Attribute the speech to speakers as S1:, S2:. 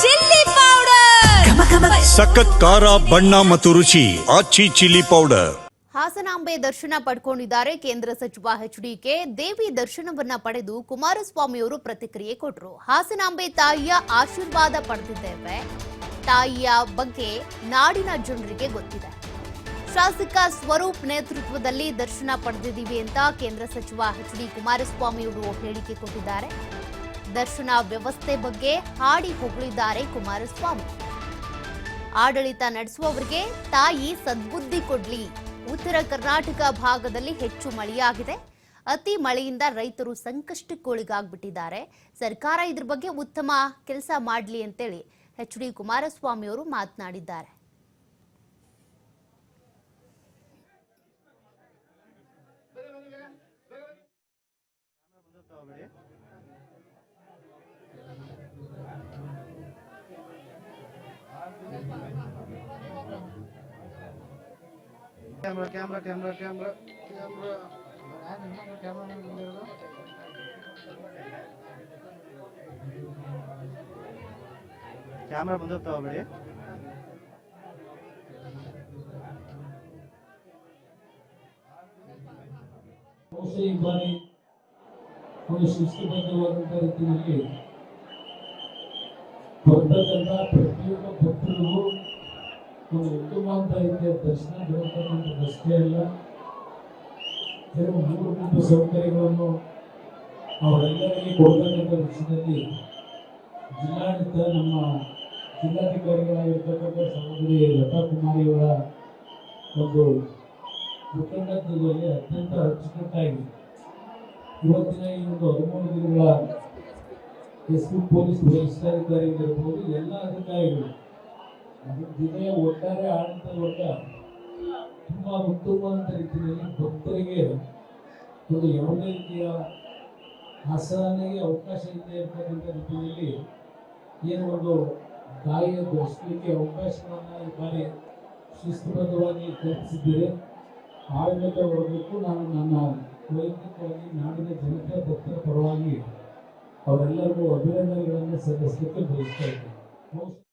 S1: Chilli powder,
S2: ಸಖತ್ ಖಾರ ಬಣ್ಣ ಮತ್ತು ರುಚಿ ಆಚಿ ಚಿಲ್ಲಿ ಪೌಡರ್.
S3: ಹಾಸನಾಂಬೆ ದರ್ಶನ ಪಡ್ಕೊಂಡಿದ್ದಾರೆ ಕೇಂದ್ರ ಸಚಿವ ಎಚ್ಡಿಕೆ. ದೇವಿ ದರ್ಶನವನ್ನ ಪಡೆದು ಕುಮಾರಸ್ವಾಮಿಯವರು ಪ್ರತಿಕ್ರಿಯೆ ಕೊಟ್ಟರು. ಹಾಸನಾಂಬೆ ತಾಯಿಯ ಆಶೀರ್ವಾದ ಪಡೆದಿದ್ದೇವೆ. ತಾಯಿಯ ಬಗ್ಗೆ ನಾಡಿನ ಜನರಿಗೆ ಗೊತ್ತಿದೆ. ಶಾಸಕ ಸ್ವರೂಪ್ ನೇತೃತ್ವದಲ್ಲಿ ದರ್ಶನ ಪಡೆದಿದ್ದೀವಿ ಅಂತ ಕೇಂದ್ರ ಸಚಿವ ಎಚ್ಡಿ ಕುಮಾರಸ್ವಾಮಿಯವರು ಹೇಳಿಕೆ ಕೊಟ್ಟಿದ್ದಾರೆ. ದರ್ಶನ ವ್ಯವಸ್ಥೆ ಬಗ್ಗೆ ಹಾಡಿ ಹೊಗಳಿದ್ದಾರೆ ಕುಮಾರಸ್ವಾಮಿ. ಆಡಳಿತ ನಡೆಸುವವರಿಗೆ ತಾಯಿ ಸದ್ಬುದ್ಧಿ ಕೊಡ್ಲಿ. ಉತ್ತರ ಕರ್ನಾಟಕ ಭಾಗದಲ್ಲಿ ಹೆಚ್ಚು ಮಳೆಯಾಗಿದೆ. ಅತಿ ಮಳೆಯಿಂದ ರೈತರು ಸಂಕಷ್ಟಕ್ಕೊಳಗಾಗ್ಬಿಟ್ಟಿದ್ದಾರೆ. ಸರ್ಕಾರ ಇದ್ರ ಬಗ್ಗೆ ಉತ್ತಮ ಕೆಲಸ ಮಾಡಲಿ ಅಂತೇಳಿ ಎಚ್ಡಿ ಕುಮಾರಸ್ವಾಮಿ ಅವರು ಮಾತನಾಡಿದ್ದಾರೆ.
S4: ಕ್ಯಾಮ್ರಾ ಬಂದು ತಗೋಬೇಡಿ.
S5: ಈ ಬಾರಿ ಒಂದು ಶಿಸ್ತುಬದ್ಧವಾದಂತಹ ರೀತಿಯಲ್ಲಿ ಬರ್ತಕ್ಕಂಥ ಪ್ರತಿಯೊಬ್ಬ ಭಕ್ತರಿಗೂ ಒಂದು ಉತ್ತಮವಾದ ರೀತಿಯ ದರ್ಶನ ದೊರಕತಕ್ಕಂಥದ್ದಷ್ಟೇ ಅಲ್ಲ, ಕೆಲವು ಮೂಲಭೂತ ಸೌಕರ್ಯಗಳನ್ನು ಅವರೆಲ್ಲರಿಗೆ ಕೊಡ್ತಕ್ಕಂಥ ವಿಷಯದಲ್ಲಿ ಜಿಲ್ಲಾಡಳಿತ, ನಮ್ಮ ಜಿಲ್ಲಾಧಿಕಾರಿಗಳಾಗಿರ್ತಕ್ಕಂಥ ಸಹೋದರಿ ಲತಾ ಕುಮಾರಿಯವರ ಒಂದು ಮುಖಂಡತ್ವದಲ್ಲಿ ಅತ್ಯಂತ ಅಚ್ಚುಕಟ್ಟಾಗಿ ಇವತ್ತಿನ ಈ ಒಂದು 13 ದಿನಗಳ ಎಸ್ಪಿ ಪೊಲೀಸ್ ವರಿಷ್ಠಾಧಿಕಾರಿಗಳಿರ್ಬೋದು, ಎಲ್ಲ ಅಧಿಕಾರಿಗಳು ಅದರ ಜೊತೆಯ ಒಟ್ಟಾರೆ ಆಡಳಿತ ವರ್ಗ ತುಂಬ ಉತ್ತಮವಾದ ರೀತಿಯಲ್ಲಿ ಭಕ್ತರಿಗೆ ಒಂದು ಯಾವುದೇ ರೀತಿಯ ಆಸರಾನೆಗೆ ಅವಕಾಶ ಇಲ್ಲದೆ ಇರ್ತಕ್ಕಂಥ ರೀತಿಯಲ್ಲಿ ಏನು ಒಂದು ತಾಯಿಯ ದರ್ಶನಕ್ಕೆ ಅವಕಾಶವನ್ನು ಈ ಬಾರಿ ಶಿಸ್ತುಬದ್ಧವಾಗಿ ಕಲ್ಪಿಸಿದ್ದೇವೆ. ಆಡಳಿತ ವರ್ಗಕ್ಕೂ ನಾನು ನನ್ನ ವೈಯಕ್ತಿಕವಾಗಿ ನಾಡಿನ ಜನತೆ ಭಕ್ತರ ಪರವಾಗಿ ಅವರೆಲ್ಲರಿಗೂ ಅಭಿನಂದನೆಗಳನ್ನು ಸಲ್ಲಿಸಲಿಕ್ಕೆ ಬಯಸ್ತಾ ಇದ್ದೇನೆ.